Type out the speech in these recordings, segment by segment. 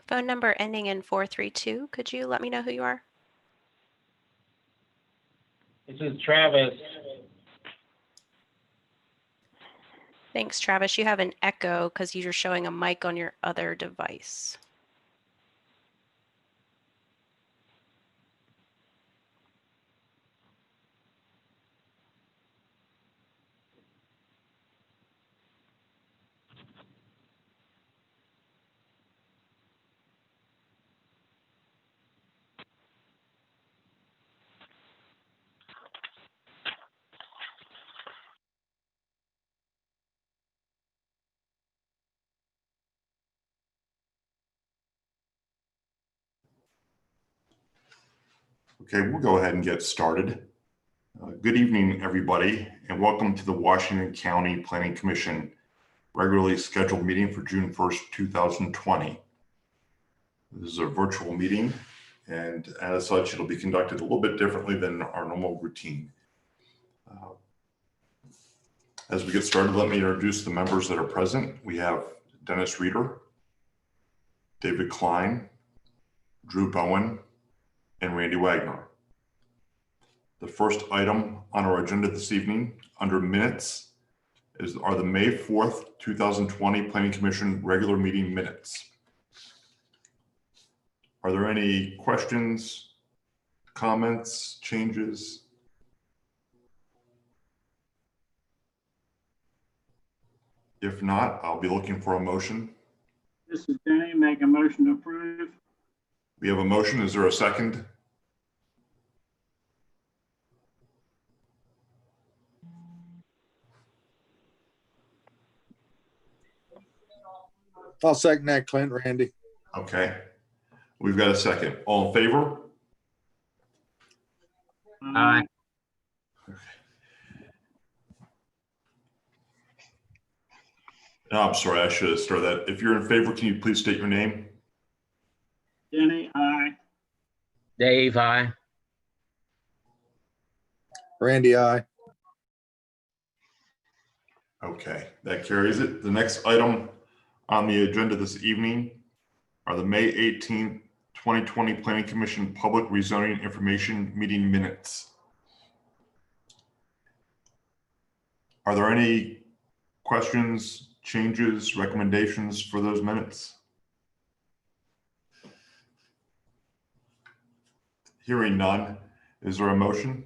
Phone number ending in 432. Could you let me know who you are? This is Travis. Thanks, Travis. You have an echo because you're showing a mic on your other device. Okay, we'll go ahead and get started. Good evening, everybody, and welcome to the Washington County Planning Commission regularly scheduled meeting for June 1st, 2020. This is a virtual meeting, and as such, it'll be conducted a little bit differently than our normal routine. As we get started, let me introduce the members that are present. We have Dennis Reeder, David Klein, Drew Bowen, and Randy Wagner. The first item on our agenda this evening under minutes are the May 4th, 2020 Planning Commission regular meeting minutes. Are there any questions, comments, changes? If not, I'll be looking for a motion. This is Denny. Make a motion to approve. We have a motion. Is there a second? I'll second that, Clint. Randy. Okay. We've got a second. All in favor? Aye. No, I'm sorry. I should have started that. If you're in favor, can you please state your name? Denny, aye. Dave, aye. Randy, aye. Okay, that carries it. The next item on the agenda this evening are the May 18th, 2020 Planning Commission Public Rezoning Information Meeting Minutes. Are there any questions, changes, recommendations for those minutes? Hearing none, is there a motion?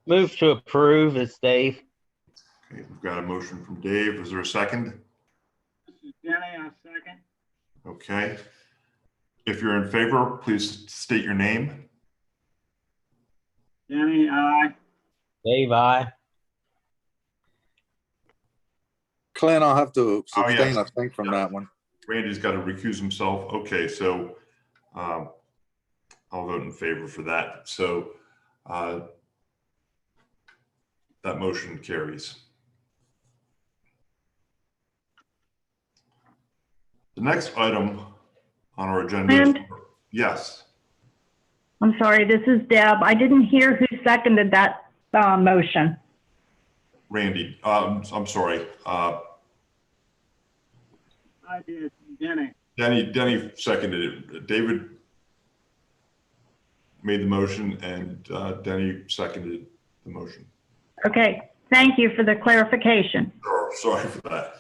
Move to approve. It's Dave. Okay, we've got a motion from Dave. Is there a second? This is Denny, I second. Okay. If you're in favor, please state your name. Denny, aye. Dave, aye. Clint, I'll have to Oh, yes. abstain, I think, from that one. Randy's got to recuse himself. Okay, so I'll vote in favor for that. So that motion carries. The next item on our agenda is, yes. I'm sorry, this is Deb. I didn't hear who seconded that motion. Randy, I'm sorry. I did. Denny. Denny seconded it. David made the motion and Denny seconded the motion. Okay, thank you for the clarification. Sure, sorry for that.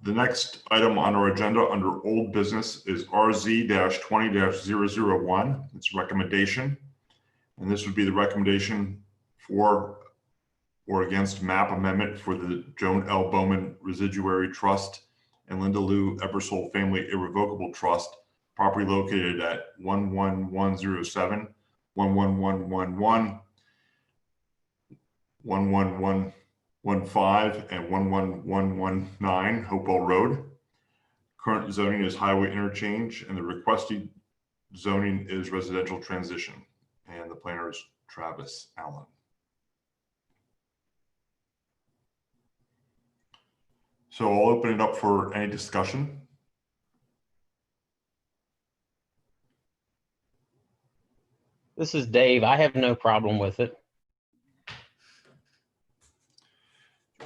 The next item on our agenda under old business is RZ-20-001. It's a recommendation. And this would be the recommendation for or against map amendment for the Joan L. Bowman Residuary Trust and Linda Lou Ebersole Family Irrevocable Trust, property located at 11107, 11111, 11115, and 11119 Hopewell Road. Current zoning is highway interchange, and the requested zoning is residential transition. And the planner is Travis Allen. So I'll open it up for any discussion. This is Dave. I have no problem with it. So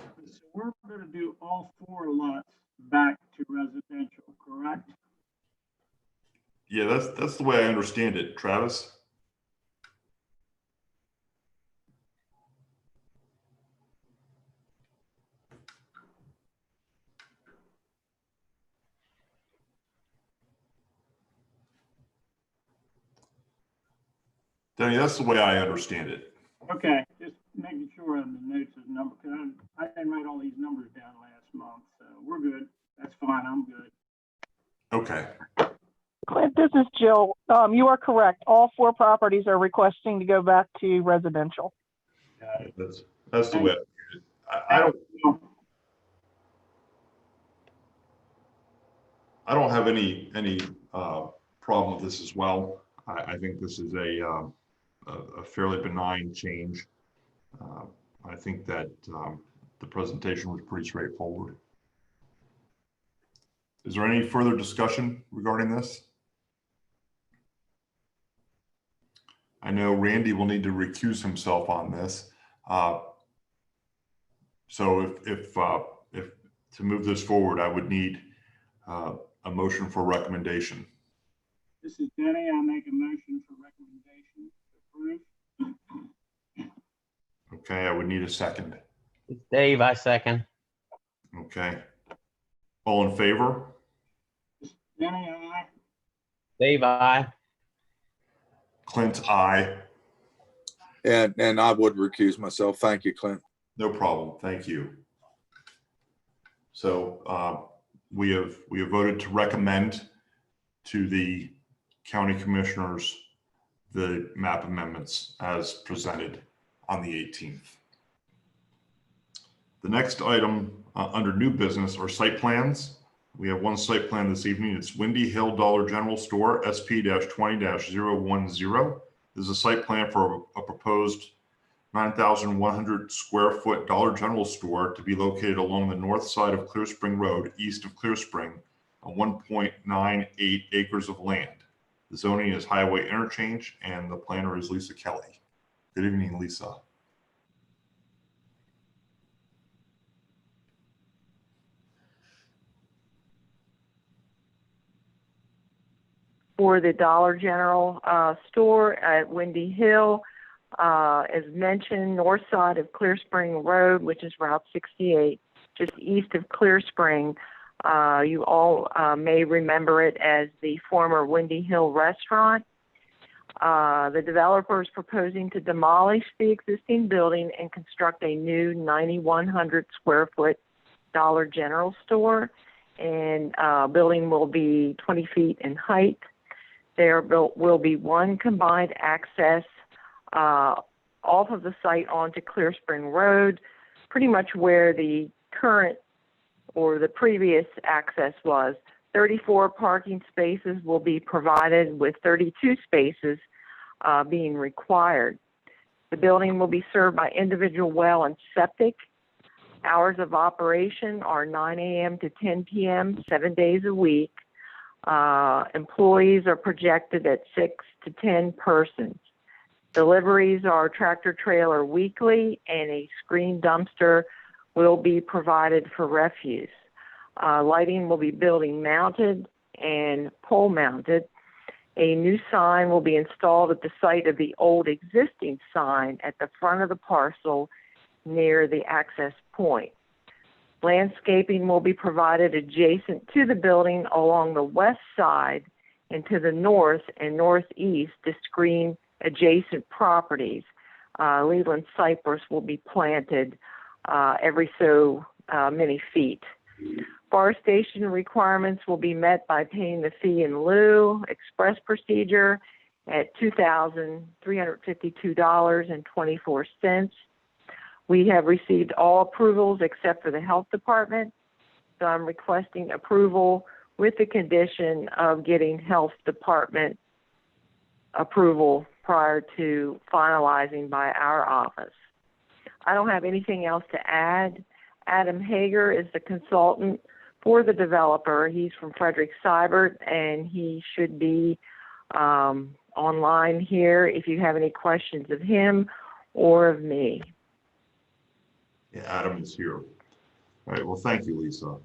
we're to do all 4 lots back to residential, correct? Yeah, that's the way I understand it. Travis? Danny, that's the way I understand it. Okay, just making sure on the notes of number, because I didn't write all these numbers down last month, so we're good. That's fine, I'm good. Okay. Clint, this is Jill. You are correct. All 4 properties are requesting to go back to residential. That's the way I don't have any problem with this as well. I think this is a fairly benign change. I think that the presentation was pretty straightforward. Is there any further discussion regarding this? I know Randy will need to recuse himself on this. So if to move this forward, I would need a motion for recommendation. This is Denny. I make a motion for recommendation to approve. Okay, I would need a second. It's Dave, I second. Okay. All in favor? Denny, aye. Dave, I. Clint, aye. And I would recuse myself. Thank you, Clint. No problem. Thank you. So we have voted to recommend to the county commissioners the map amendments as presented on the 18th. The next item under new business are site plans. We have one site plan this evening. It's Windy Hill Dollar General Store, SP-20-010. This is a site plan for a proposed 9,100 square foot Dollar General store to be located along the north side of Clear Spring Road, east of Clear Spring, on 1.98 acres of land. The zoning is highway interchange, and the planner is Lisa Kelly. Good evening, Lisa. For the Dollar General store at Windy Hill. As mentioned, north side of Clear Spring Road, which is Route 68, just east of Clear Spring. You all may remember it as the former Windy Hill restaurant. The developer is proposing to demolish the existing building and construct a new 9,100 square foot Dollar General store. And building will be 20 feet in height. There will be one combined access off of the site onto Clear Spring Road, pretty much where the current or the previous access was. 34 parking spaces will be provided, with 32 spaces being required. The building will be served by individual well and septic. Hours of operation are 9 a.m. to 10 p.m., 7 days a week. Employees are projected at 6 to 10 persons. Deliveries are tractor trailer weekly, and a screen dumpster will be provided for refuse. Lighting will be building mounted and pole mounted. A new sign will be installed at the site of the old existing sign at the front of the parcel near the access point. Landscaping will be provided adjacent to the building along the west side and to the north and northeast to screen adjacent properties. Leland cypress will be planted every so many feet. Forestation requirements will be met by paying the fee in lieu express procedure at $2,352.24. We have received all approvals except for the health department, so I'm requesting approval with the condition of getting health department approval prior to finalizing by our office. I don't have anything else to add. Adam Hager is the consultant for the developer. He's from Frederick Seibert, and he should be online here if you have any questions of him or of me. Yeah, Adam is here. All right, well, thank you, Lisa.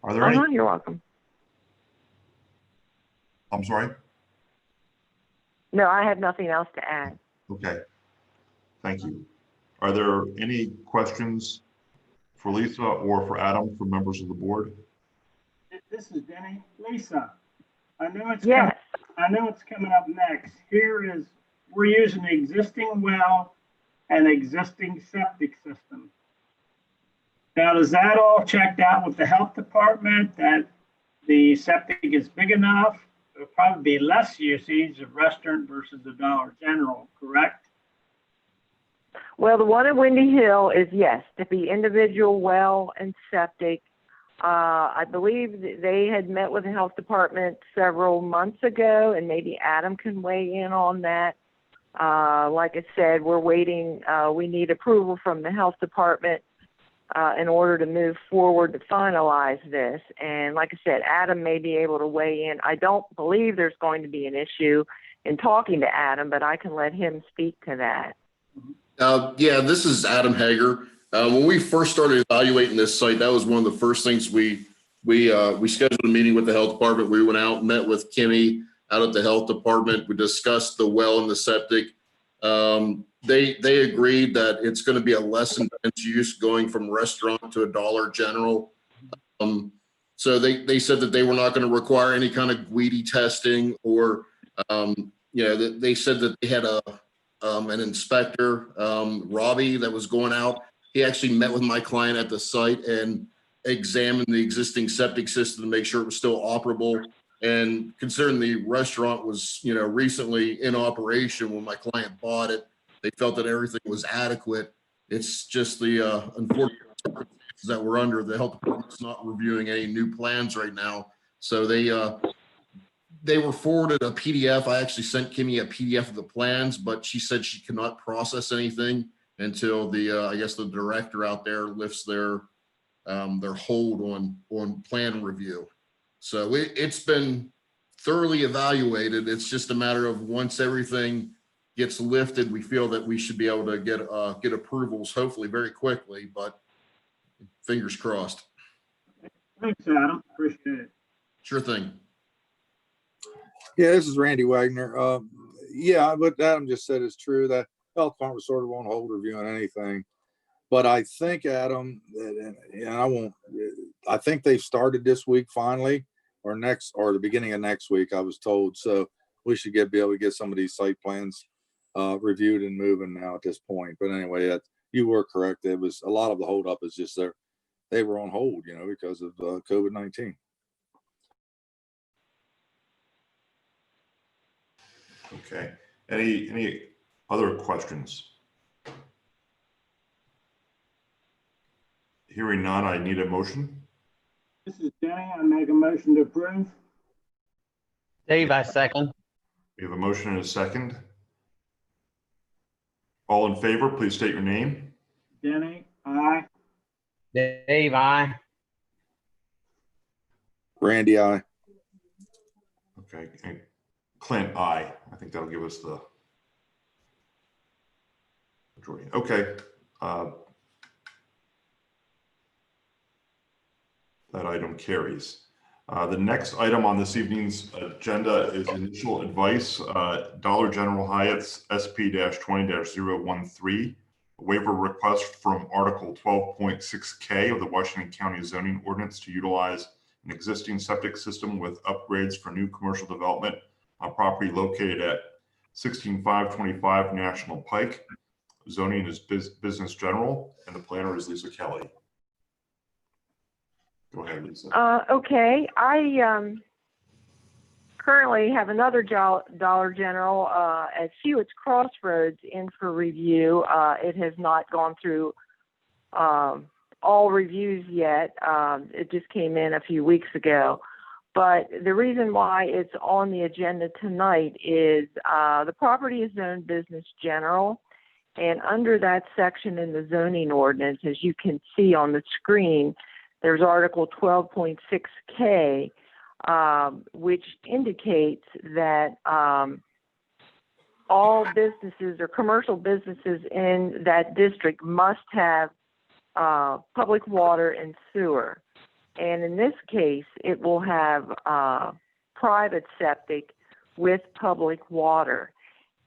Are there any, You're welcome. I'm sorry? No, I have nothing else to add. Okay, thank you. Are there any questions for Lisa or for Adam from members of the board? This is Denny. Lisa, I know it's Yes. coming up next. We're using an existing well and existing septic system. Now, does that all checked out with the health department that the septic is big enough? There'll probably be less usage of restaurant versus the Dollar General, correct? Well, the one at Windy Hill is, yes, to be individual well and septic. I believe that they had met with the health department several months ago, and maybe Adam can weigh in on that. Like I said, we're waiting. We need approval from the health department in order to move forward to finalize this. And like I said, Adam may be able to weigh in. I don't believe there's going to be an issue in talking to Adam, but I can let him speak to that. Yeah, this is Adam Hager. When we first started evaluating this site, that was one of the first things we scheduled a meeting with the health department. We went out, met with Kimmy out at the health department. We discussed the well and the septic. They agreed that it's going to be a less intense use going from restaurant to a Dollar General. So they said that they were not going to require any kind of GWEDI testing or, they said that they had an inspector, Robbie, that was going out. He actually met with my client at the site and examined the existing septic system to make sure it was still operable. And considering the restaurant was, recently in operation when my client bought it, they felt that everything was adequate. It's just the unfortunate circumstances that we're under. The health department's not reviewing any new plans right now. So they were forwarded a PDF. I actually sent Kimmy a PDF of the plans, but she said she cannot process anything until I guess the director out there lifts their hold on plan review. So it's been thoroughly evaluated. It's just a matter of once everything gets lifted, we feel that we should be able to get approvals, hopefully very quickly, but fingers crossed. Thanks, Adam. Appreciate it. Sure thing. Yeah, this is Randy Wagner. Yeah, what Adam just said is true. That health department was sort of on hold reviewing anything. But I think, Adam, and I think they've started this week finally, or the beginning of next week, I was told. So we should be able to get some of these site plans reviewed and moving now at this point. But anyway, you were correct. It was a lot of the holdup is just they were on hold, because of COVID-19. Okay. Any other questions? Hearing none, I need a motion. This is Denny. I make a motion to approve. Dave, I second. We have a motion and a second. All in favor, please state your name. Denny, aye. Dave, I. Randy, aye. Okay. And Clint, aye. I think that'll give us the majority. Okay. That item carries. The next item on this evening's agenda is initial advice, Dollar General Hyatt's SP-20-013, a waiver request from Article 12.6K of the Washington County Zoning Ordinance to utilize an existing septic system with upgrades for new commercial development on property located at 16525 National Pike. Zoning is business general, and the planner is Lisa Kelly. Go ahead, Lisa. Okay. I currently have another Dollar General at Hewitt's Crossroads in for review. It has not gone through all reviews yet. It just came in a few weeks ago. But the reason why it's on the agenda tonight is the property is zoned business general. And under that section in the zoning ordinance, as you can see on the screen, there's Article 12.6K, which indicates that all businesses or commercial businesses in that district must have public water and sewer. And in this case, it will have private septic with public water.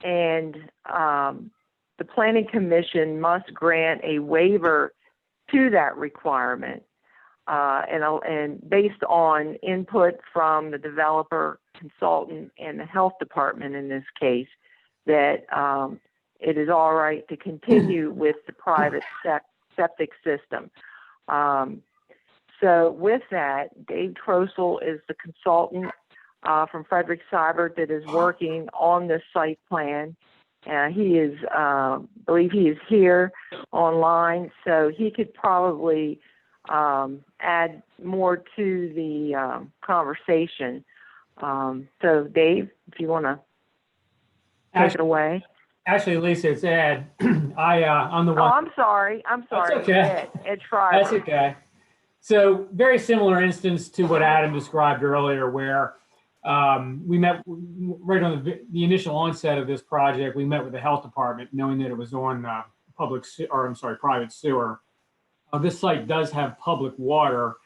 And the Planning Commission must grant a waiver to that requirement, and based on input from the developer, consultant, and the health department in this case, that it is all right to continue with the private septic system. So with that, Dave Trossel is the consultant from Frederick Seibert that is working on this site plan. He is, I believe he is here online, so he could probably add more to the conversation. So Dave, if you want to take it away. Actually, Lisa, it's Ed. I'm the one. Oh, I'm sorry. That's okay. Ed Schreiber. That's okay. So very similar instance to what Adam described earlier, where we met right on the initial onset of this project. We met with the health department, knowing that it was on private sewer. This site does have public water,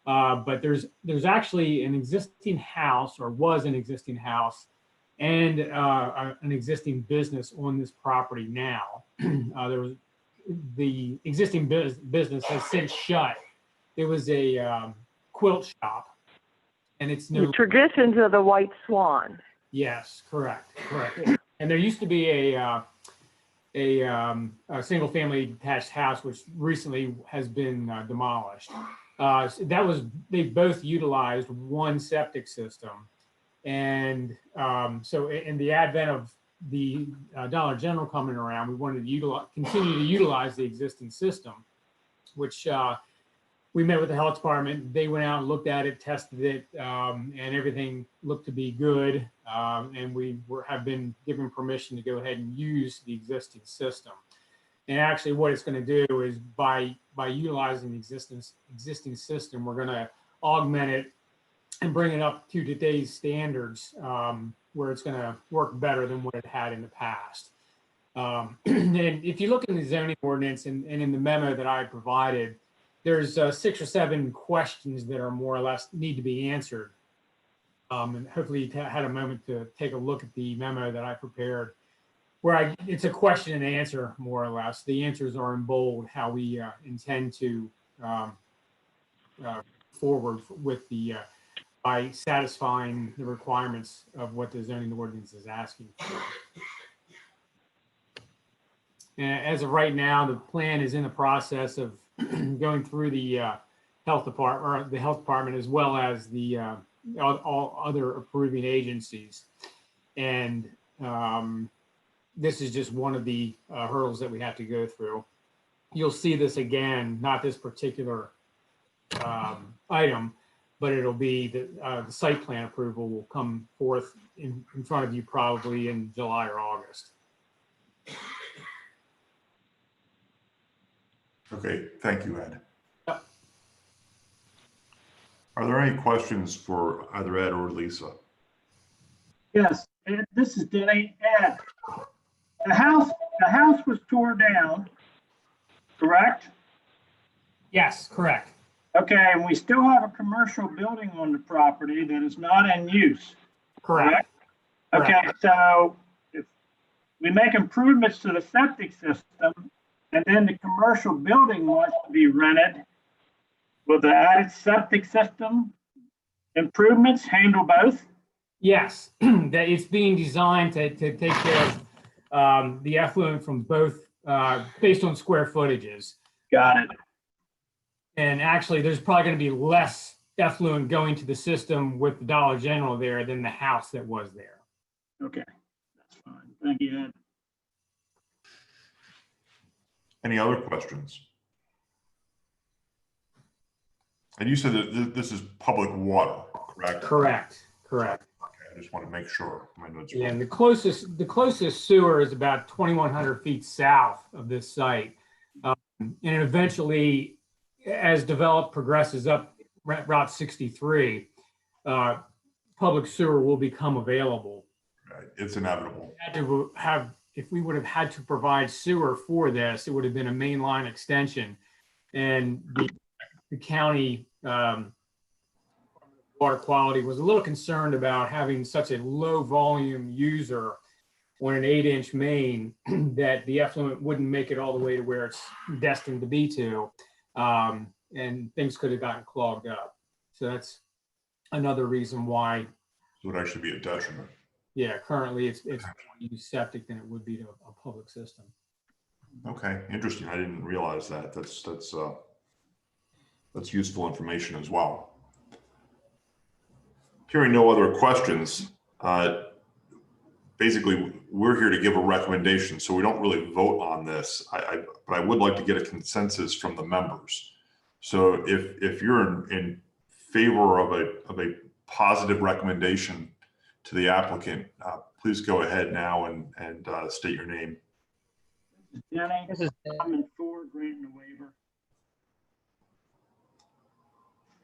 but there's actually an existing house, or was an existing house, and an existing business on this property now. The existing business has since shut. It was a quilt shop, and it's new. The Traditions of the White Swan. Yes, correct. And there used to be a single-family detached house, which recently has been demolished. They both utilized one septic system, and so in the advent of the Dollar General coming around, we wanted to continue to utilize the existing system, which we met with the health department. They went out and looked at it, tested it, and everything looked to be good. And we have been given permission to go ahead and use the existing system. And actually what it's going to do is by utilizing the existing system, we're going to augment it and bring it up to today's standards, where it's going to work better than what it had in the past. And if you look in the zoning ordinance and in the memo that I provided, there's 6 or 7 questions that are more or less need to be answered. And hopefully you had a moment to take a look at the memo that I prepared, where it's a question and answer, more or less. The answers are in bold, how we intend to forward with by satisfying the requirements of what the zoning ordinance is asking for. And as of right now, the plan is in the process of going through the health department, as well as the all other approving agencies. And this is just one of the hurdles that we have to go through. You'll see this again, not this particular item, but it'll be the site plan approval will come forth in front of you probably in July or August. Okay, thank you, Ed. Yep. Are there any questions for either Ed or Lisa? Yes, Ed, this is Denny. Ed, the house was torn down, correct? Yes, correct. Okay, and we still have a commercial building on the property that is not in use. Correct. Okay, so if we make improvements to the septic system, and then the commercial building wants to be rented, will the added septic system improvements handle both? Yes, that it's being designed to take care of the effluent from both based on square footages. Got it. And actually, there's probably going to be less effluent going to the system with the Dollar General there than the house that was there. Okay, that's fine. Thank you, Ed. Any other questions? And you said that this is public water, correct? Correct. Okay, I just want to make sure my notes. Yeah, and the closest sewer is about 2,100 feet south of this site, and eventually, as developed progresses up Route 63, public sewer will become available. Right. It's inevitable. If we would have had to provide sewer for this, it would have been a mainline extension. And the county water quality was a little concerned about having such a low volume user on an 8-inch main that the effluent wouldn't make it all the way to where it's destined to be to. And things could have gotten clogged up. So that's another reason why. It would actually be a detriment. Yeah, currently it's more used septic than it would be to a public system. Okay, interesting. I didn't realize that. That's useful information as well. Hearing no other questions, basically we're here to give a recommendation, so we don't really vote on this. But I would like to get a consensus from the members. So if you're in favor of a positive recommendation to the applicant, please go ahead now and state your name. Jenny, This is I'm for granting the waiver.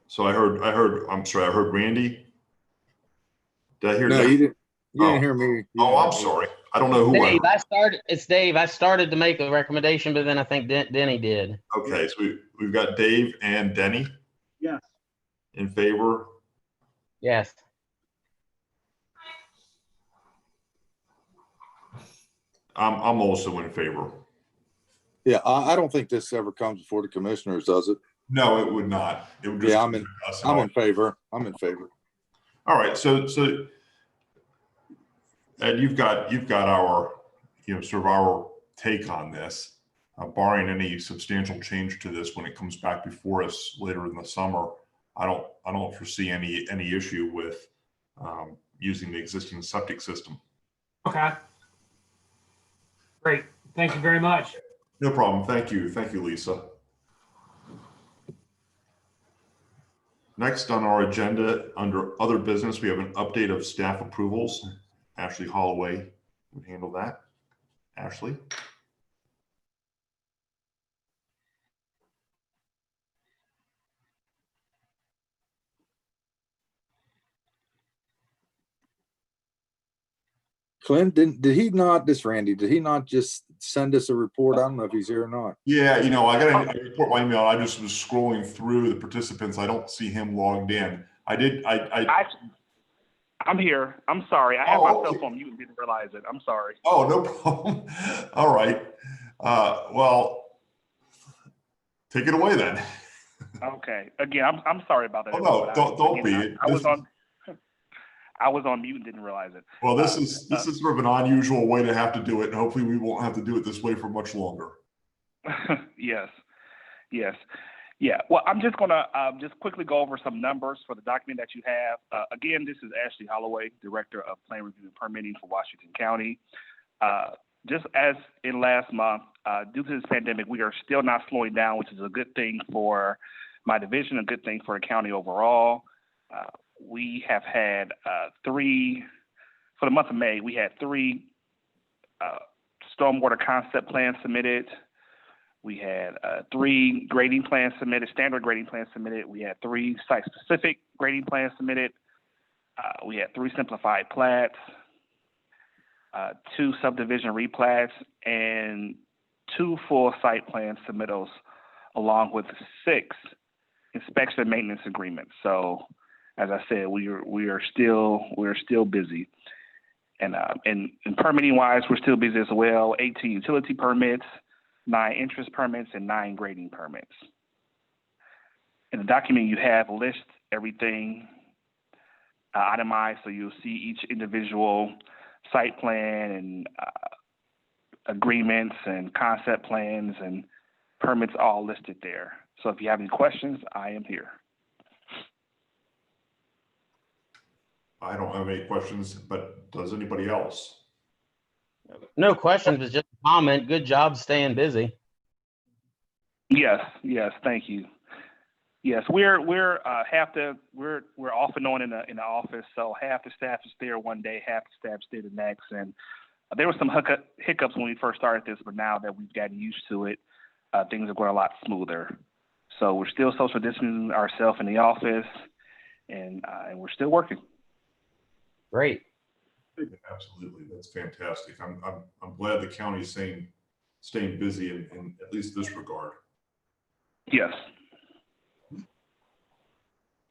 So I heard Randy. Did I hear No, Dave? you didn't Oh. hear me. You Oh, didn't I'm hear me. sorry. I don't know who Dave. I It's Dave. I started to make a recommendation, but then I think Denny did. Okay, so we've got Dave and Denny Yes. in favor. Yes. I'm also in favor. Yeah, I don't think this ever comes before the commissioners, does it? No, it would not. It would just. Yeah, I'm in favor. I'm in favor. All right, so Ed, you've got our, sort of our take on this, barring any substantial change to this when it comes back before us later in the summer. I don't foresee any issue with using the existing septic system. Okay. Great. Thank you very much. No problem. Thank you, Lisa. Next on our agenda, under other business, we have an update of staff approvals. Ashley Holloway would handle that. Ashley? Clint, did he not, this Randy, did he not just send us a report? I don't know if he's here or not. Yeah, I got to report my email. I just was scrolling through the participants. I don't see him logged in. I'm here. I'm sorry. I had my cell phone mute and didn't realize it. I'm sorry. Oh, no problem. All right. Well, take it away then. Okay. Again, I'm sorry about that. Oh, no, don't be. I was on mute and didn't realize it. Well, this is sort of an unusual way to have to do it, and hopefully we won't have to do it this way for much longer. Yes. Yeah. Well, I'm just gonna just quickly go over some numbers for the document that you have. Again, this is Ashley Holloway, Director of Plan Review and Permitting for Washington County. Just as in last month, due to this pandemic, we are still not slowing down, which is a good thing for my division, a good thing for the county overall. We have had for the month of May, we had 3 stormwater concept plans submitted. We had 3 grading plans submitted, standard grading plans submitted. We had 3 site-specific grading plans submitted. We had 3 simplified plats, 2 subdivision replats, and 2 full site plan submittals, along with 6 inspection and maintenance agreements. So, as I said, we are still busy, and permitting wise, we're still busy as well. 18 utility permits, 9 interest permits, and 9 grading permits. In the document you have lists everything itemized, so you'll see each individual site plan and agreements and concept plans and permits all listed there. So if you have any questions, I am here. I don't have any questions, but does anybody else? No questions, but just a comment. Good job staying busy. Yes, thank you. Yes, we're off and on in the office, so half the staff is there one day, half the staff is there the next, and there were some hiccups when we first started this, but now that we've gotten used to it, things are going a lot smoother. So we're still social distancing ourselves in the office, and we're still working. Great. Absolutely, that's fantastic. I'm glad the county's staying busy in at least this regard. Yes.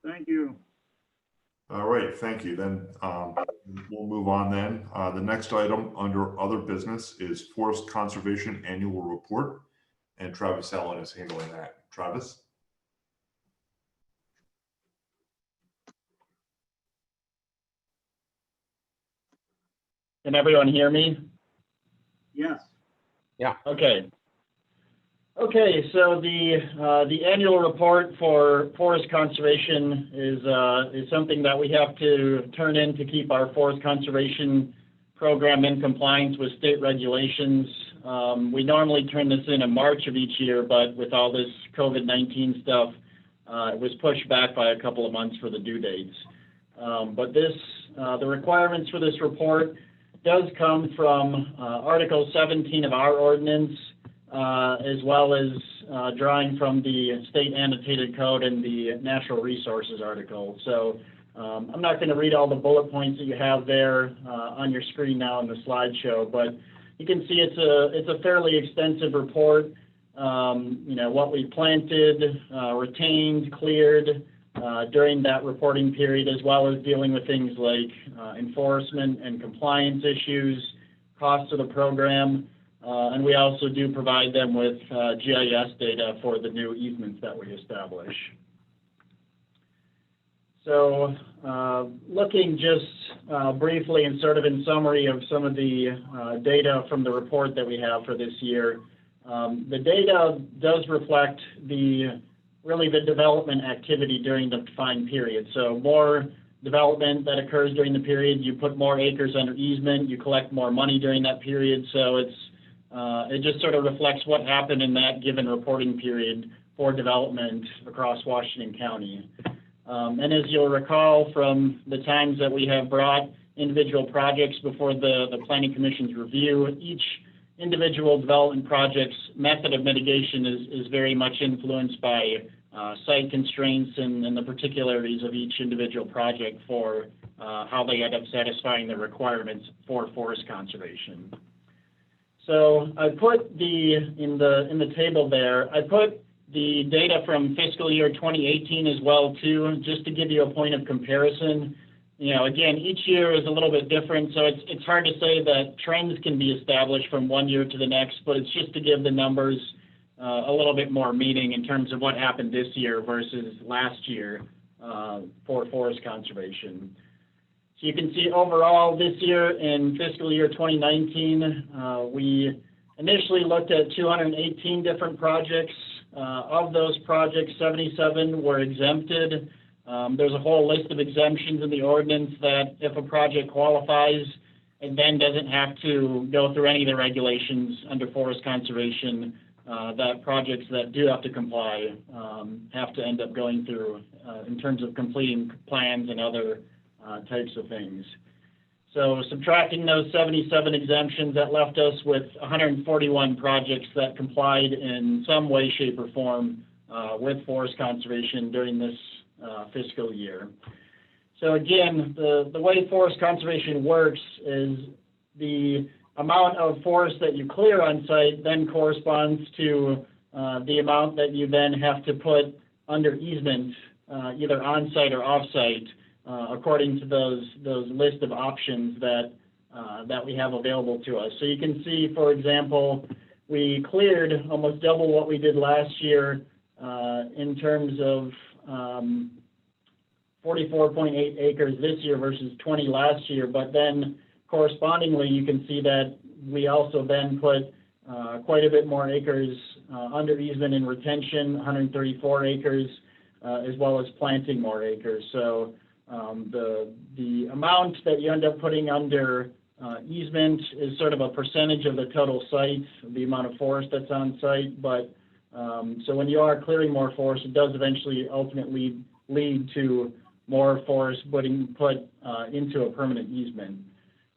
Thank you. All right, thank you. Then we'll move on then. The next item under other business is Forest Conservation Annual Report, and Travis Allen is handling that. Travis? Can everyone hear me? Yes. Okay. Okay, so the annual report for forest conservation is something that we have to turn in to keep our forest conservation program in compliance with state regulations. We normally turn this in March of each year, but with all this COVID-19 stuff, it was pushed back by a couple of months for the due dates. But the requirements for this report does come from Article 17 of our ordinance, as well as drawing from the state annotated code and the natural resources article. So I'm not going to read all the bullet points that you have there on your screen now in the slideshow, but you can see it's a fairly extensive report. You know, what we planted, retained, cleared during that reporting period, as well as dealing with things like enforcement and compliance issues, costs of the program, and we also do provide them with GIS data for the new easements that we establish. So looking just briefly and sort of in summary of some of the data from the report that we have for this year, the data does reflect really the development activity during the defined period. So more development that occurs during the period, you put more acres under easement, you collect more money during that period. So it just sort of reflects what happened in that given reporting period for development across Washington County. And as you'll recall from the times that we have brought individual projects before the Planning Commission's review, each individual development project's method of mitigation is very much influenced by site constraints and the particularities of each individual project for how they end up satisfying the requirements for forest conservation. So I put in the table there, I put the data from fiscal year 2018 as well too, just to give you a point of comparison. You know, again, each year is a little bit different, so it's hard to say that trends can be established from one year to the next, but it's just to give the numbers a little bit more meaning in terms of what happened this year versus last year for forest conservation. So you can see overall this year in fiscal year 2019, we initially looked at 218 different projects. Of those projects, 77 were exempted. There's a whole list of exemptions in the ordinance that if a project qualifies, it then doesn't have to go through any of the regulations under forest conservation that projects that do have to comply have to end up going through in terms of completing plans and other types of things. So subtracting those 77 exemptions, that left us with 141 projects that complied in some way, shape, or form with forest conservation during this fiscal year. So again, the way forest conservation works is the amount of forest that you clear on site then corresponds to the amount that you then have to put under easement, either on site or off site, according to those list of options that we have available to us. So you can see, for example, we cleared almost double what we did last year in terms of 44.8 acres this year versus 20 last year, but then correspondingly you can see that we also then put quite a bit more acres under easement and retention, 134 acres, as well as planting more acres. So the amount that you end up putting under easement is sort of a percentage of the total site, the amount of forest that's on site, but so when you are clearing more forest, it does eventually ultimately lead to more forest being put into a permanent easement.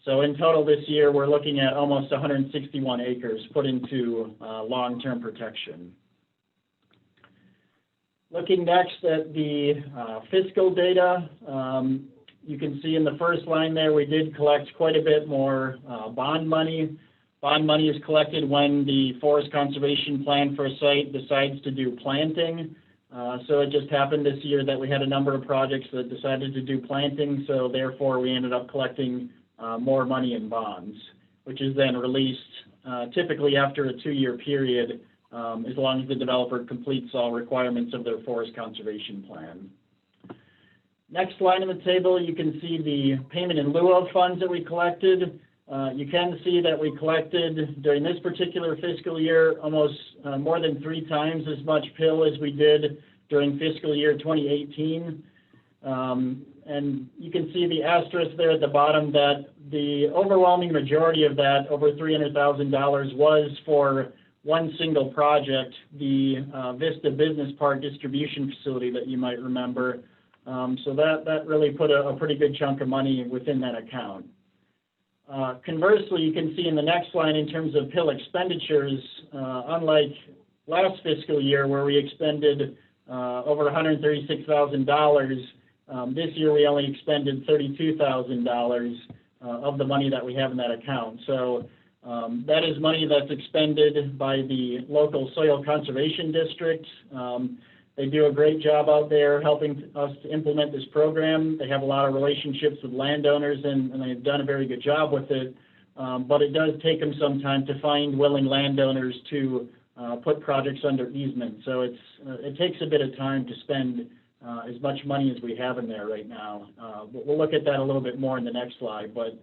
So in total this year, we're looking at almost 161 acres put into long-term protection. Looking next at the fiscal data, you can see in the first line there, we did collect quite a bit more bond money. Bond money is collected when the forest conservation plan for a site decides to do planting. So it just happened this year that we had a number of projects that decided to do planting, so therefore we ended up collecting more money in bonds, which is then released typically after a 2-year period, as long as the developer completes all requirements of their forest conservation plan. Next line in the table, you can see the payment in lieu of funds that we collected. You can see that we collected during this particular fiscal year almost more than 3 times as much PIL as we did during fiscal year 2018. And you can see the asterisk there at the bottom that the overwhelming majority of that, over $300,000, was for one single project, the Vista Business Park distribution facility that you might remember. So that really put a pretty good chunk of money within that account. Conversely, you can see in the next line in terms of PIL expenditures, unlike last fiscal year where we expended over $136,000, this year we only expended $32,000 of the money that we have in that account. So that is money that's expended by the local soil conservation district. They do a great job out there helping us to implement this program. They have a lot of relationships with landowners, and they've done a very good job with it. But it does take them some time to find willing landowners to put projects under easement. So it takes a bit of time to spend as much money as we have in there right now. We'll look at that a little bit more in the next slide, but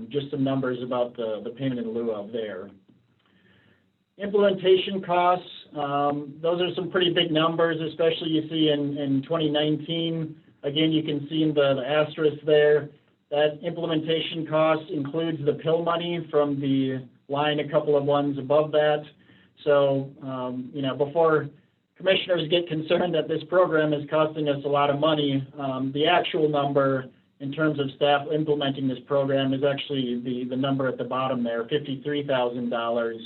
just some numbers about the payment in lieu of there. Implementation costs, those are some pretty big numbers, especially you see in 2019. Again, you can see in the asterisk there that implementation cost includes the PIL money from the line a couple of ones above that. So, you know, before commissioners get concerned that this program is costing us a lot of money, the actual number in terms of staff implementing this program is actually the number at the bottom there, $53,000.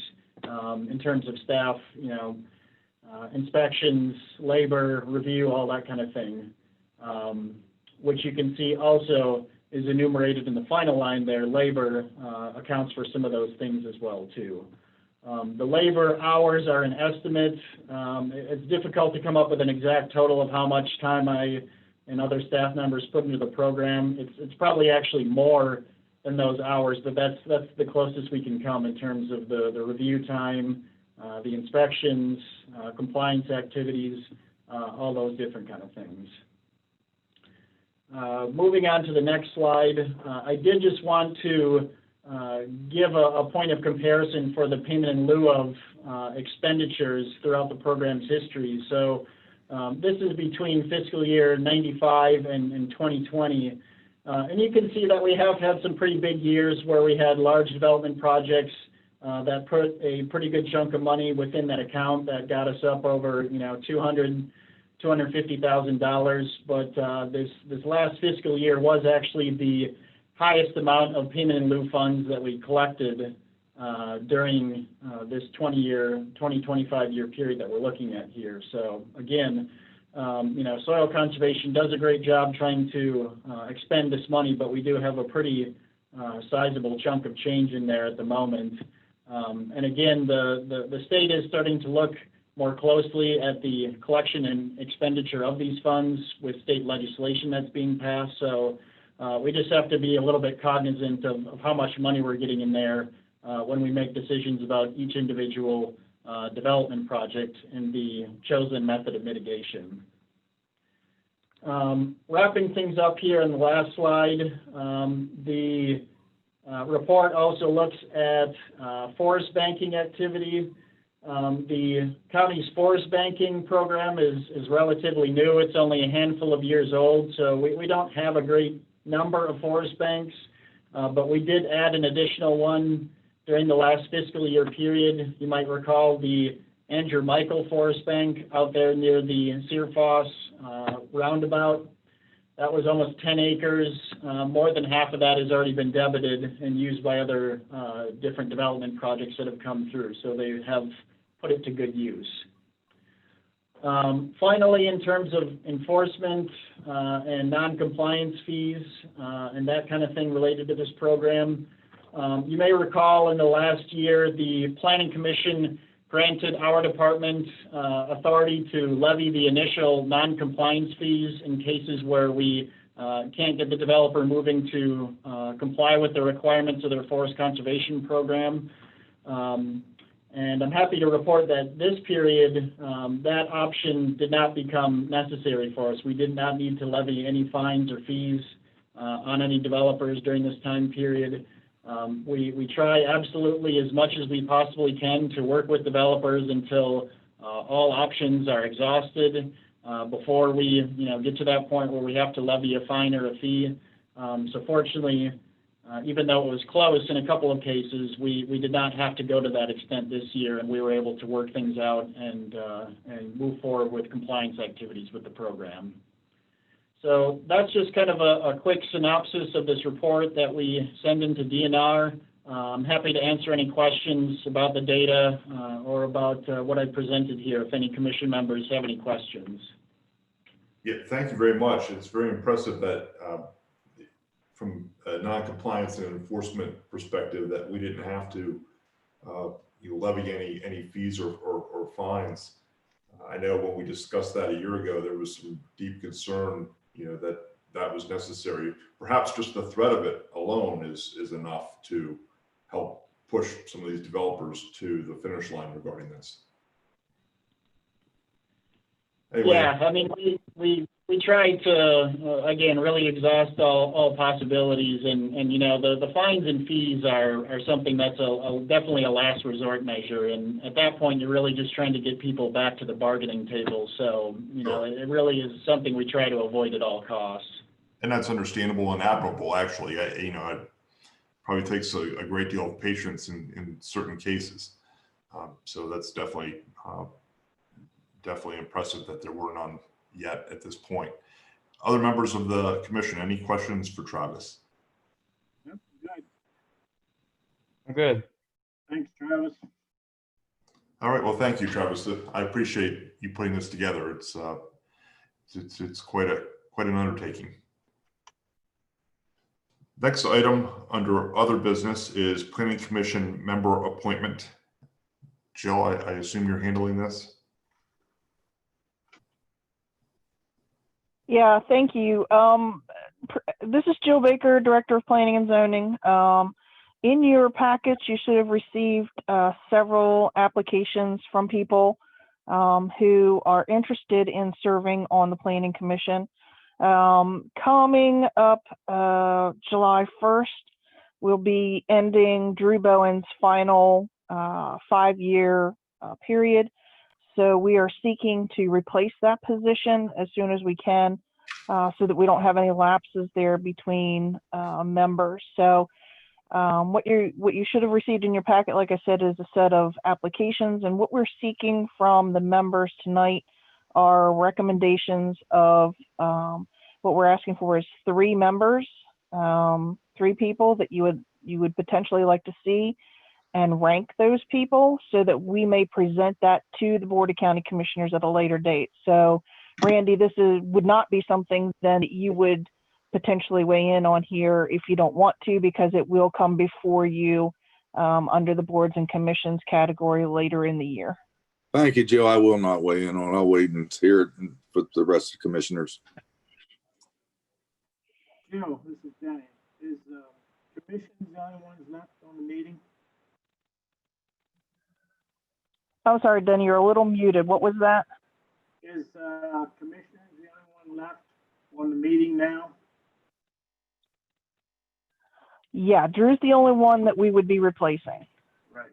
In terms of staff, you know, inspections, labor, review, all that kind of thing, which you can see also is enumerated in the final line there. Labor accounts for some of those things as well, too. The labor hours are an estimate. It's difficult to come up with an exact total of how much time I and other staff members put into the program. It's probably actually more than those hours, but that's the closest we can come in terms of the review time, the inspections, compliance activities, all those different kind of things. Moving on to the next slide, I did just want to give a point of comparison for the payment in lieu of expenditures throughout the program's history. So this is between fiscal year 95 and 2020. And you can see that we have had some pretty big years where we had large development projects that put a pretty good chunk of money within that account that got us up over, you know, $250,000. But this last fiscal year was actually the highest amount of payment in lieu funds that we collected during this 25 year period that we're looking at here. So again, you know, soil conservation does a great job trying to expend this money, but we do have a pretty sizable chunk of change in there at the moment. And again, the state is starting to look more closely at the collection and expenditure of these funds with state legislation that's being passed. So we just have to be a little bit cognizant of how much money we're getting in there when we make decisions about each individual development project and the chosen method of mitigation. Wrapping things up here in the last slide, the report also looks at forest banking activity. The county's forest banking program is relatively new. It's only a handful of years old, so we don't have a great number of forest banks, but we did add an additional one during the last fiscal year period. You might recall the Andrew Michael Forest Bank out there near the Searfoss roundabout. That was almost 10 acres. More than half of that has already been debited and used by other different development projects that have come through. So they have put it to good use. Finally, in terms of enforcement and non-compliance fees and that kind of thing related to this program, You may recall in the last year, the Planning Commission granted our department authority to levy the initial non-compliance fees in cases where we can't get the developer moving to comply with the requirements of their forest conservation program. And I'm happy to report that this period, that option did not become necessary for us. We did not need to levy any fines or fees on any developers during this time period. We try absolutely as much as we possibly can to work with developers until all options are exhausted before we get to that point where we have to levy a fine or a fee. So fortunately, even though it was close in a couple of cases, we did not have to go to that extent this year, and we were able to work things out and move forward with compliance activities with the program. So that's just kind of a quick synopsis of this report that we send into DNR. I'm happy to answer any questions about the data or about what I presented here, if any commission members have any questions. Yeah, thank you very much. It's very impressive that from a non-compliance and enforcement perspective that we didn't have to levy any fees or fines. I know when we discussed that a year ago, there was some deep concern, that was necessary. Perhaps just the threat of it alone is enough to help push some of these developers to the finish line regarding this. Anyway. Yeah, I mean, we try to, again, really exhaust all possibilities, and the fines and fees are something that's definitely a last resort measure, and at that point, you're really just trying to get people back to the bargaining table, so, it really is something we try to avoid at all costs. And that's understandable and admirable, actually. It probably takes a great deal of patience in certain cases. So that's definitely impressive that there were none yet at this point. Other members of the commission, any questions for Travis? Yep, good. I'm good. Thanks, Travis. All right. Well, thank you, Travis. I appreciate you putting this together. It's quite an undertaking. Next item under other business is Planning Commission member appointment. Jill, I assume you're handling this? Yeah, thank you. This is Jill Baker, Director of Planning and Zoning. In your packets, you should have received several applications from people who are interested in serving on the Planning Commission. Coming up July 1st, we'll be ending Drew Bowen's final 5-year period. So we are seeking to replace that position as soon as we can so that we don't have any lapses there between members. So what you should have received in your packet, like I said, is a set of applications. And what we're seeking from the members tonight are recommendations of what we're asking for is 3 members, 3 people that you would potentially like to see, and rank those people so that we may present that to the Board of County Commissioners at a later date. So, Randy, this would not be something then that you would potentially weigh in on here if you don't want to, because it will come before you under the Boards and Commissions category later in the year. Thank you, Jill. I will not weigh in on. I'll wait and hear it for the rest of the commissioners. Jill, this is Denny. Is commission the only ones left on the meeting? I'm sorry, Denny, you're a little muted. What was that? Is commissioner the only one left on the meeting now? Yeah, Drew's the only one that we would be replacing. Right.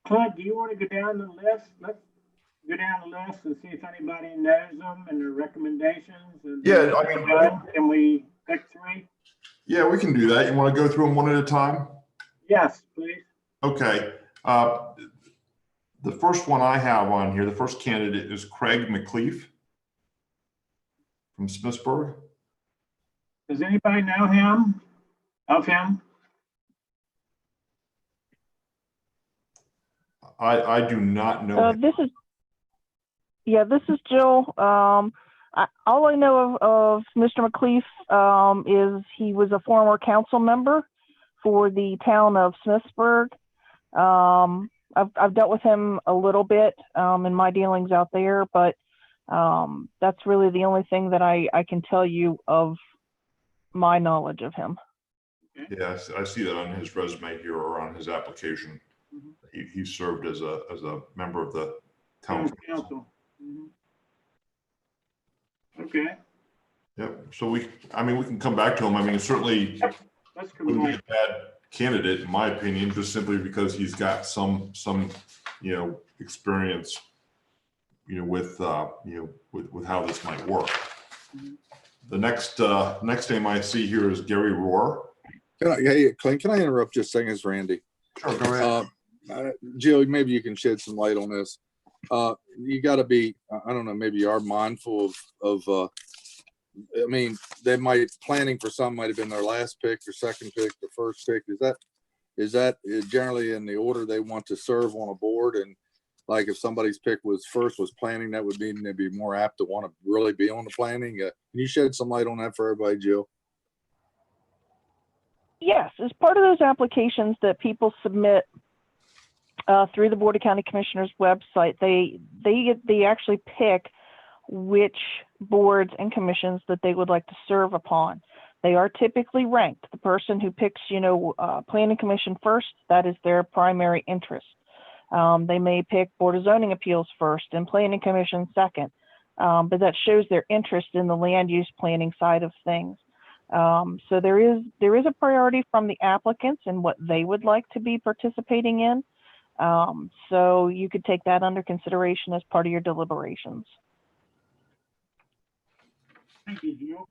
Clint, do you want to go down the list? Let's go down the list and see if anybody knows them and their recommendations. And Yeah, I mean, can we pick 3? Yeah, we can do that. You want to go through them one at a time? Yes, please. Okay. The first one I have on here, the first candidate is Craig McLeaf from Smithsburg. Does anybody know him? Of him? I do not know him. This is Jill. All I know of Mr. McLeaf is he was a former council member for the town of Smithsburg. I've dealt with him a little bit in my dealings out there, but that's really the only thing that I can tell you of my knowledge of him. Yeah, I see that on his resume here or on his application. He served as a member of the town council. Okay. Yep. So we can come back to him. I mean, certainly wouldn't be a bad candidate in my opinion, just simply because he's got some experience, with with how this might work. The next name I see here is Gary Rohr. Hey, Clint, can I interrupt just a second? It's Randy. Sure, go ahead. Jill, maybe you can shed some light on this. You got to be, I don't know, maybe you are mindful of I mean, planning for some might have been their last pick, their second pick, their first pick. Is that generally in the order they want to serve on a board? And like if somebody's pick was planning, that would mean they'd be more apt to want to really be on the planning. Can you shed some light on that for everybody, Jill? Yes, as part of those applications that people submit through the Board of County Commissioners website, they actually pick which boards and commissions that they would like to serve upon. They are typically ranked. The person who picks, Planning Commission first, that is their primary interest. They may pick Board of Zoning Appeals first and Planning Commission second, but that shows their interest in the land use planning side of things. So there is a priority from the applicants and what they would like to be participating in. So you could take that under consideration as part of your deliberations. Thank you, Jill.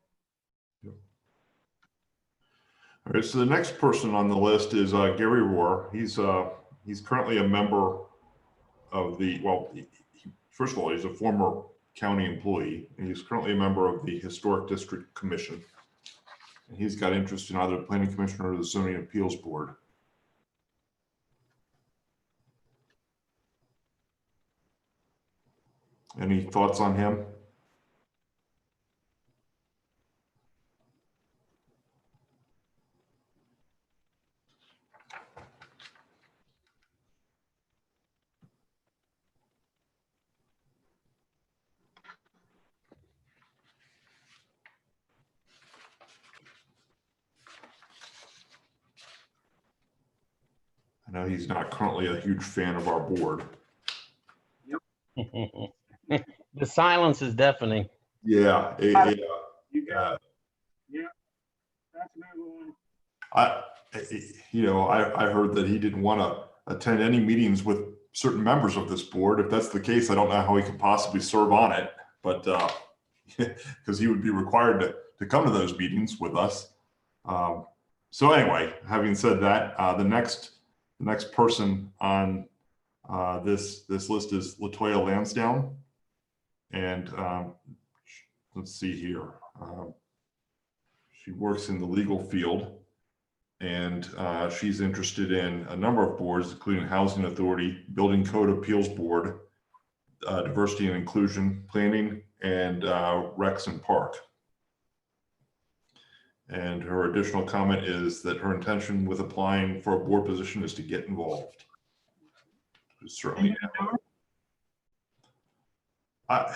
All right, so the next person on the list is Gary Rohr. He's currently a member of first of all, he's a former county employee, and he's currently a member of the Historic District Commission. And he's got interest in either the Planning Commission or the Zoning Appeals Board. Any thoughts on him? I know he's not currently a huge fan of our board. The silence is deafening. Yeah. You got it. Yeah. That's another one. I heard that he didn't want to attend any meetings with certain members of this board. If that's the case, I don't know how he could possibly serve on it, but because he would be required to come to those meetings with us. So anyway, having said that, the next person on this list is Latoya Lansdowne, and let's see here. She works in the legal field, and she's interested in a number of boards, including Housing Authority, Building Code Appeals Board, Diversity and Inclusion, Planning, and Recs and Park. And her additional comment is that her intention with applying for a board position is to get involved. Certainly. I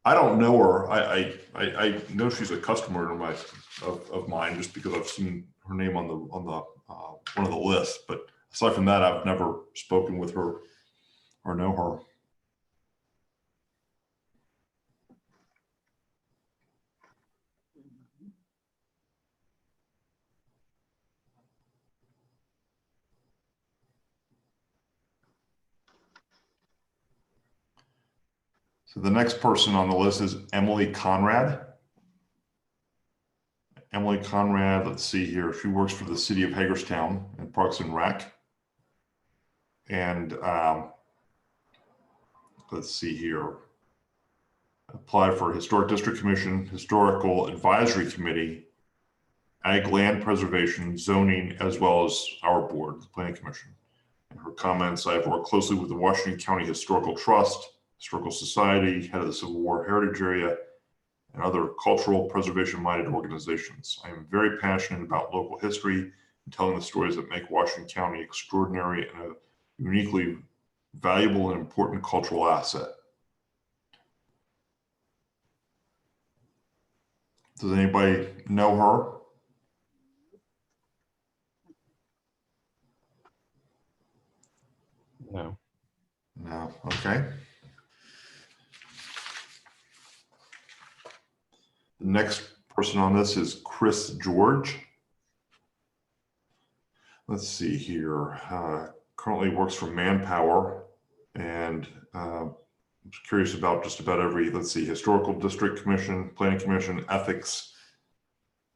don't know her. I know she's a customer of mine just because I've seen her name on the one of the lists. But aside from that, I've never spoken with her or know her. So the next person on the list is Emily Conrad. Emily Conrad, let's see here. She works for the city of Hagerstown in Parks and Rec. And let's see here. Applied for Historic District Commission, Historical Advisory Committee, Ag Land Preservation, Zoning, as well as our board, the Planning Commission. And her comments, I've worked closely with the Washington County Historical Trust, Historical Society, head of the Civil War Heritage Area, and other cultural preservation-minded organizations. I am very passionate about local history and telling the stories that make Washington County extraordinary and a uniquely valuable and important cultural asset. Does anybody know her? No. No. Okay. The next person on this is Chris George. Let's see here. Currently works for Manpower, and I'm curious about just about every, let's see, Historical District Commission, Planning Commission, Ethics,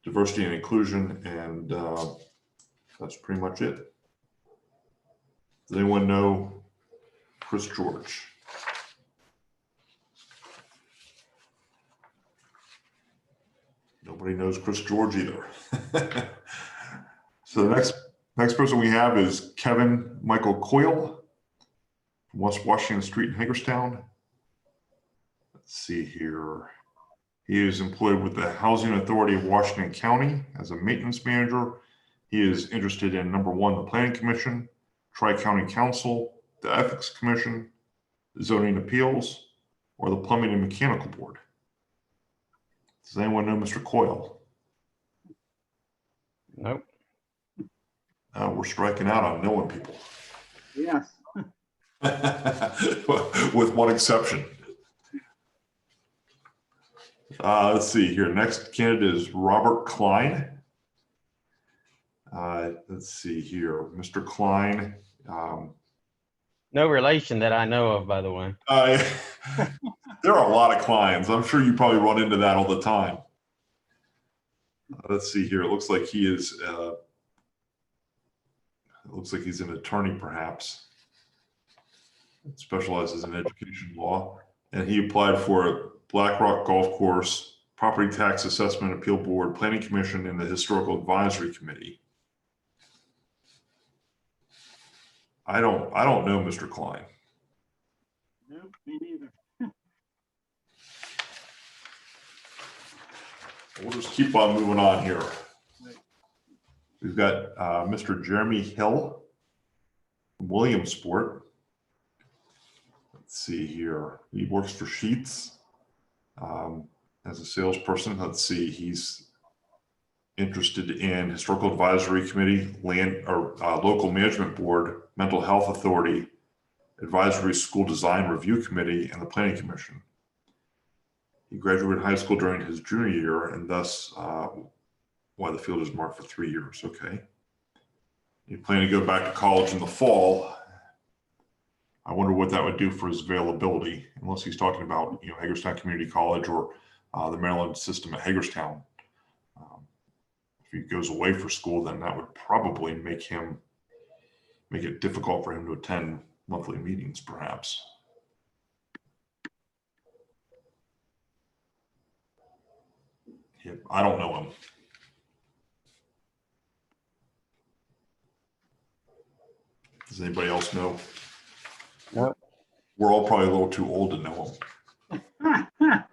Diversity and Inclusion, and that's pretty much it. Does anyone know Chris George? Nobody knows Chris George either. So the next person we have is Kevin Michael Coyle from West Washington Street in Hagerstown. Let's see here. He is employed with the Housing Authority of Washington County as a maintenance manager. He is interested in number one, the Planning Commission, Tri-County Council, the Ethics Commission, Zoning Appeals, or the Plumbing and Mechanical Board. Does anyone know Mr. Coyle? Nope. We're striking out on knowing people. Yes. With one exception. Let's see here. Next candidate is Robert Klein. Let's see here. Mr. Klein. No relation that I know of, by the way. There are a lot of Kleins. I'm sure you probably run into that all the time. Let's see here. It looks like he is. It looks like he's an attorney, perhaps. Specializes in education law, and he applied for Black Rock Golf Course, Property Tax Assessment Appeal Board, Planning Commission, and the Historical Advisory Committee. I don't know Mr. Klein. Nope, me neither. We'll just keep on moving on here. We've got Mr. Jeremy Hill from Williamsport. Let's see here. He works for Sheets as a salesperson. Let's see. He's interested in Historical Advisory Committee, Land or Local Management Board, Mental Health Authority, Advisory School Design Review Committee, and the Planning Commission. He graduated high school during his junior year, and thus why the field is marked for 3 years. Okay. You plan to go back to college in the fall. I wonder what that would do for his availability, unless he's talking about, Hagerstown Community College or the Maryland system at Hagerstown. If he goes away for school, then that would probably make it difficult for him to attend monthly meetings, perhaps. Yeah, I don't know him. Does anybody else know? Nope. We're all probably a little too old to know him.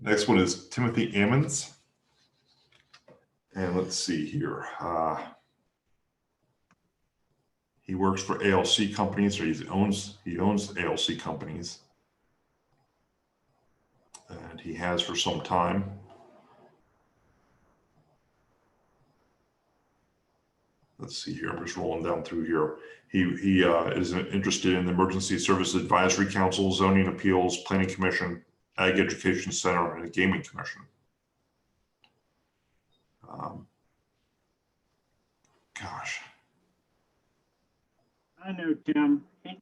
Next one is Timothy Hammonds. And let's see here. He works for ALC companies, or he owns ALC companies. And he has for some time. Let's see here. I'm just rolling down through here. He is interested in the Emergency Services Advisory Council, Zoning Appeals, Planning Commission, Ag Education Center, and the Gaming Commission. Gosh. I know Tim. He'd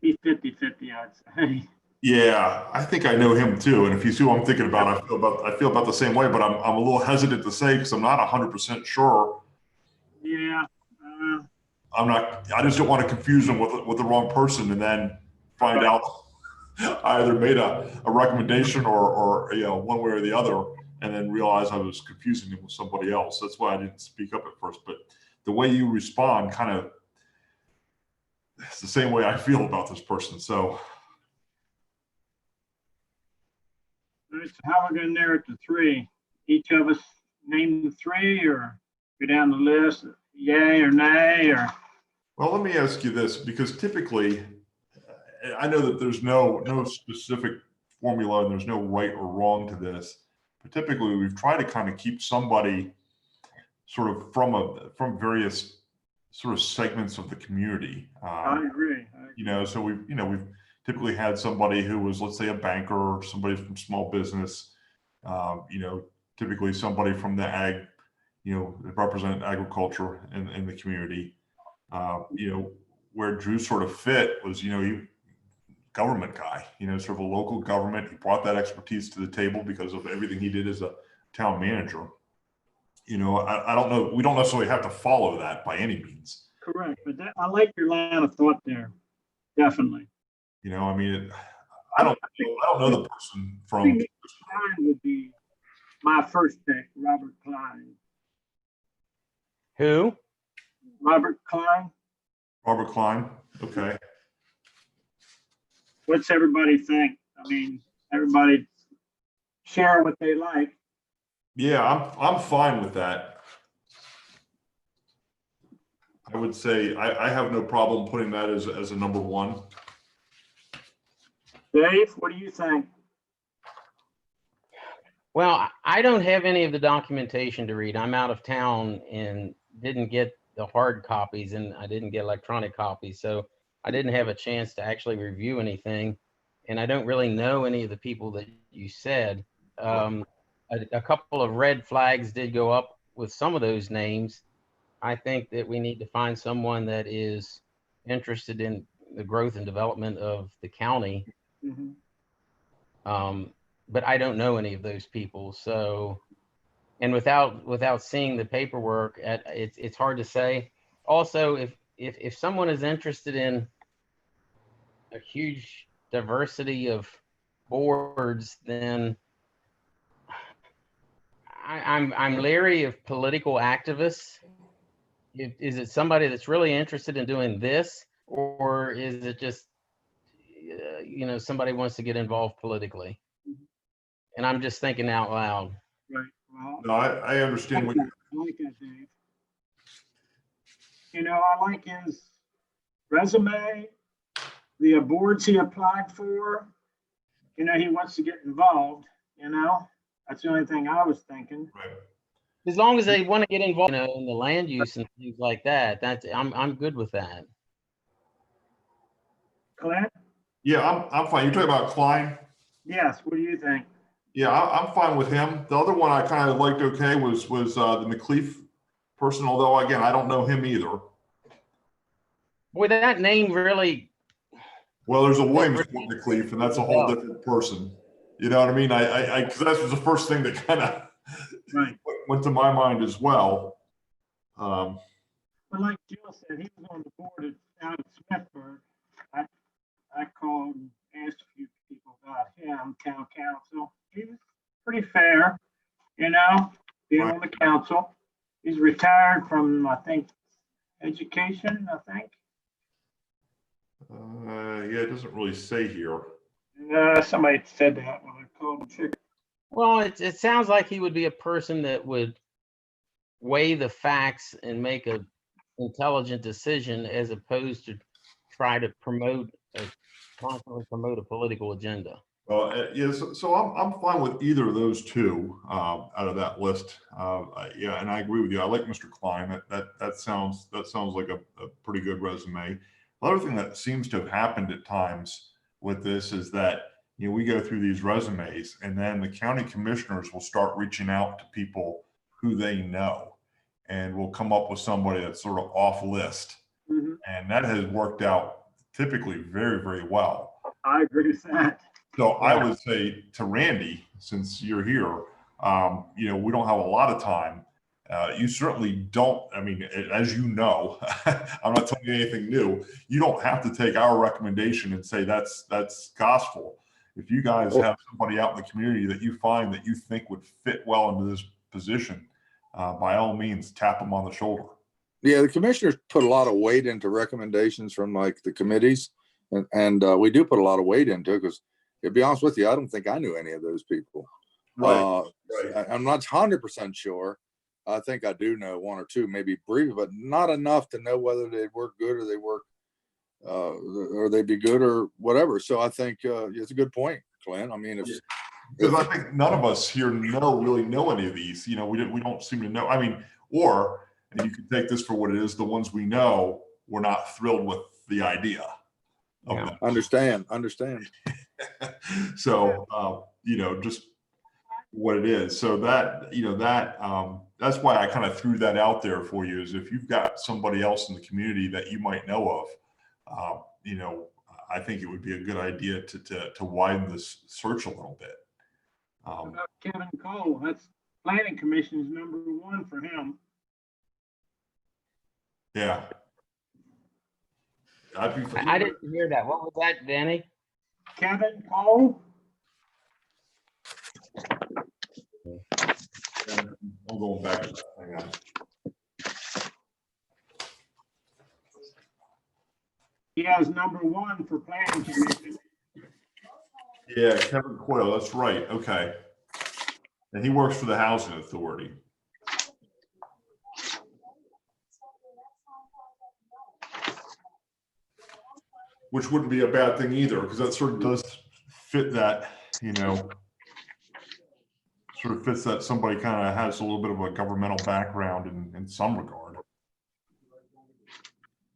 be 50-50, I'd say. Yeah, I think I know him too. And if you see what I'm thinking about, I feel about the same way, but I'm a little hesitant to say because I'm not 100% sure. Yeah. I just don't want to confuse him with the wrong person and then find out I either made a recommendation or one way or the other, and then realize I was confusing him with somebody else. That's why I didn't speak up at first. But the way you respond kind of it's the same way I feel about this person. So, All right, so how are we gonna narrow it to three? Each of us name the three or go down the list, yay or nay, or? well, let me ask you this, because typically, I know that there's no specific formula and there's no right or wrong to this, but typically we've tried to kind of keep somebody sort of from various sort of segments of the community. I agree. You know, so we've typically had somebody who was, let's say, a banker or somebody from small business, you know, typically somebody from the ag, you know, represent agriculture in the community. You know, where Drew sort of fit was, you know, he government guy, you know, sort of a local government. He brought that expertise to the table because of everything he did as a town manager. You know, I don't know, we don't necessarily have to follow that by any means. Correct, but I like your line of thought there, definitely. You know, I mean, I don't know the person from. Klein would be my first pick, Robert Klein. Who? Robert Klein. Robert Klein. Okay. What's everybody think? I mean, everybody share what they like. Yeah, I'm fine with that. I would say I have no problem putting that as a number one. Dave, what do you think? Well, I don't have any of the documentation to read. I'm out of town and didn't get the hard copies, and I didn't get electronic copies. So I didn't have a chance to actually review anything. And I don't really know any of the people that you said. A couple of red flags did go up with some of those names. I think that we need to find someone that is interested in the growth and development of the county. Mm-hmm. But I don't know any of those people. So, and without seeing the paperwork, it's hard to say. Also, if someone is interested in a huge diversity of boards, then I'm leery of political activists. Is it somebody that's really interested in doing this, or is it just you know, somebody wants to get involved politically? And I'm just thinking out loud. Right. Well, No, I understand what I like that, Dave. You know, I like his resume, the boards he applied for. You know, he wants to get involved, you know? That's the only thing I was thinking. Right. As long as they want to get involved, you know, in the land use and things like that, I'm good with that. Clint? Yeah, I'm fine. You're talking about Klein? Yes, what do you think? Yeah, I'm fine with him. The other one I kind of liked okay was the McLeaf person, although again, I don't know him either. Boy, that name really. Well, there's a Williamsport McLeaf, and that's a whole different person. You know what I mean? Because that was the first thing that kind of went to my mind as well. But like Jill said, he was on the board out of Smithburg. I called and asked a few people about him, town council. He was pretty fair, you know, being on the council. He's retired from, I think, education, I think. Yeah, it doesn't really say here. Somebody said that when I called him. Well, it sounds like he would be a person that would weigh the facts and make a intelligent decision, as opposed to try to constantly promote a political agenda. Well, yes. So I'm fine with either of those two out of that list. Yeah, and I agree with you. I like Mr. Klein. That sounds like a pretty good resume. The other thing that seems to have happened at times with this is that, you know, we go through these resumes and then the county commissioners will start reaching out to people who they know, and will come up with somebody that's sort of off list. Mm-hmm. And that has worked out typically very, very well. I agree with that. So I would say to Randy, since you're here, you know, we don't have a lot of time. You certainly don't. I mean, as you know, I'm not telling you anything new. You don't have to take our recommendation and say that's gospel. If you guys have somebody out in the community that you find that you think would fit well into this position, by all means, tap them on the shoulder. Yeah, the commissioners put a lot of weight into recommendations from like the committees, and we do put a lot of weight into it because, to be honest with you, I don't think I knew any of those people. Right. I'm not 100% sure. I think I do know one or two, maybe brief, but not enough to know whether they work good or they work or they be good or whatever. So I think it's a good point, Clint. I mean, because I think none of us here really know any of these. You know, we don't seem to know. I mean, and you can take this for what it is. The ones we know, we're not thrilled with the idea of them. Understand. So, you know, just what it is. So that, you know, that's why I kind of threw that out there for you, is if you've got somebody else in the community that you might know of, you know, I think it would be a good idea to widen this search a little bit. About Kevin Coyle, that's planning commission's #1 for him. Yeah. I didn't hear that. What was that, Danny? Kevin Coyle. I'm going back to that. Hang on. He has #1 for planning commission. Yeah, Kevin Coyle, that's right. Okay. And he works for the Housing Authority. Which wouldn't be a bad thing either, because that sort of does fit that, you know, sort of fits that somebody kind of has a little bit of a governmental background in some regard.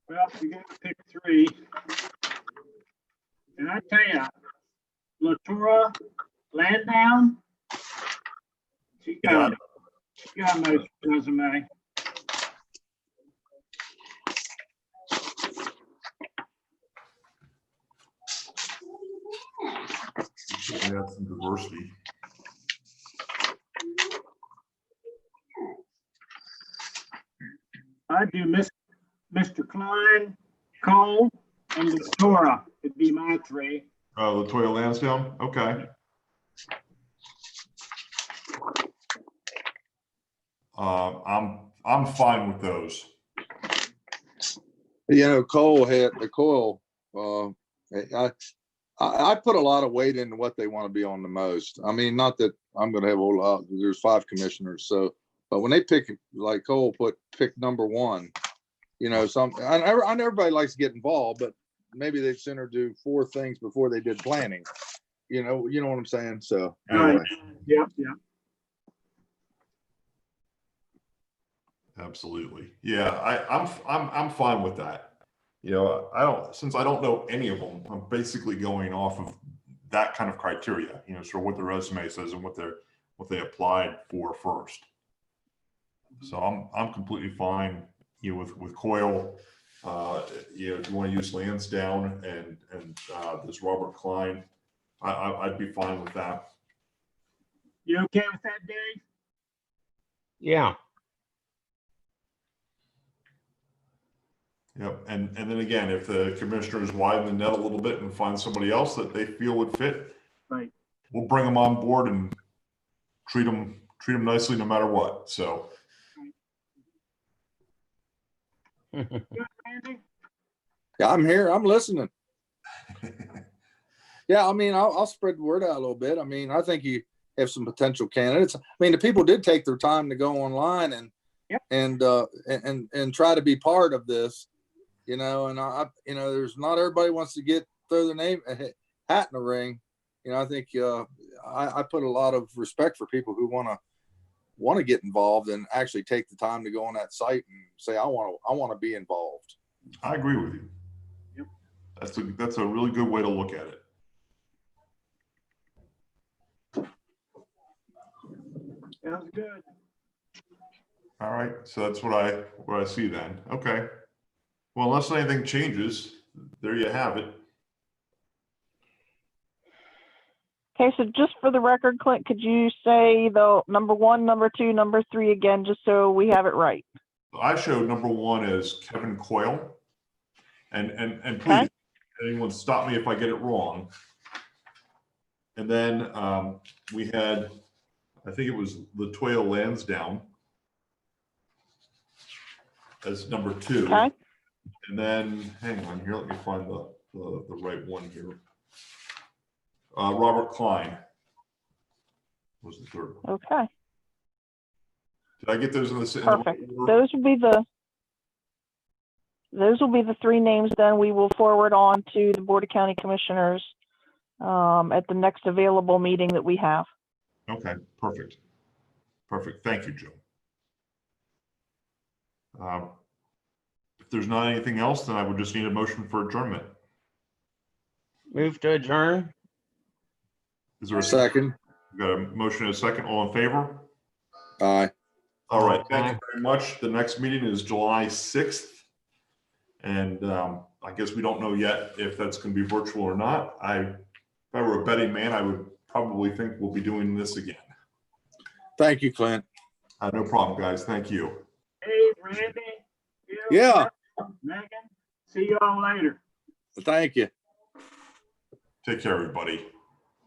Well, you got to pick 3. And I tell you, Latoya Lansdowne, she got a nice resume. We have some diversity. I do Mr. Klein, Cole, and Latoya. It'd be my 3. Latoya Lansdowne. Okay. I'm fine with those. You know, Coyle. I put a lot of weight into what they want to be on the most. I mean, not that I'm going to have a lot. There's 5 commissioners, so. But when they pick, like Coyle pick #1, you know, I know everybody likes to get involved, but maybe they'd sooner do 4 things before they did planning. You know what I'm saying? So anyway. Right. Yeah. Absolutely. Yeah, I'm fine with that. You know, since I don't know any of them, I'm basically going off of that kind of criteria, you know, sort of what the resume says and what they applied for first. So I'm completely fine, you know, with Coyle. You know, if you want to use Lansdowne and this Robert Klein, I'd be fine with that. You okay with that, Dave? Yeah. Yep. And then again, if the commissioners widen the net a little bit and find somebody else that they feel would fit, right, we'll bring them on board and treat them nicely no matter what. So. Yeah, I'm here. I'm listening. Yeah, I mean, I'll spread the word out a little bit. I mean, I think you have some potential candidates. I mean, the people did take their time to go online and try to be part of this, you know. And you know, there's not everybody wants to throw their name hat in the ring. You know, I think I put a lot of respect for people who want to get involved and actually take the time to go on that site and say, I want to be involved. I agree with you. Yep. That's a really good way to look at it. Sounds good. All right, so that's what I see then. Okay. Well, unless anything changes, there you have it. Okay, so just for the record, Clint, could you say the #1, #2, #3 again, just so we have it right? I showed #1 as Kevin Coyle, and please, Okay. anyone stop me if I get it wrong. And then we had, I think it was Latoya Lansdowne. as number 2. Okay. And then, hang on here, let me find the right one here. Robert Klein was the 3rd one. Okay. Did I get those in the Perfect. in the order? Those will be the 3 names then we will forward on to the Board of County Commissioners at the next available meeting that we have. Okay, perfect. Perfect. Thank you, Joe. If there's not anything else, then I would just need a motion for adjournment. Move to adjourn. Is there a Second. We got a motion and a second. All in favor? Aye. All right. Thank you very much. The next meeting is July 6th. And I guess we don't know yet if that's going to be virtual or not. If I were a betting man, I would probably think we'll be doing this again. Thank you, Clint. No problem, guys. Thank you. Hey, Randy. Bill, Yeah. Megan, see y'all later. Thank you. Take care, everybody.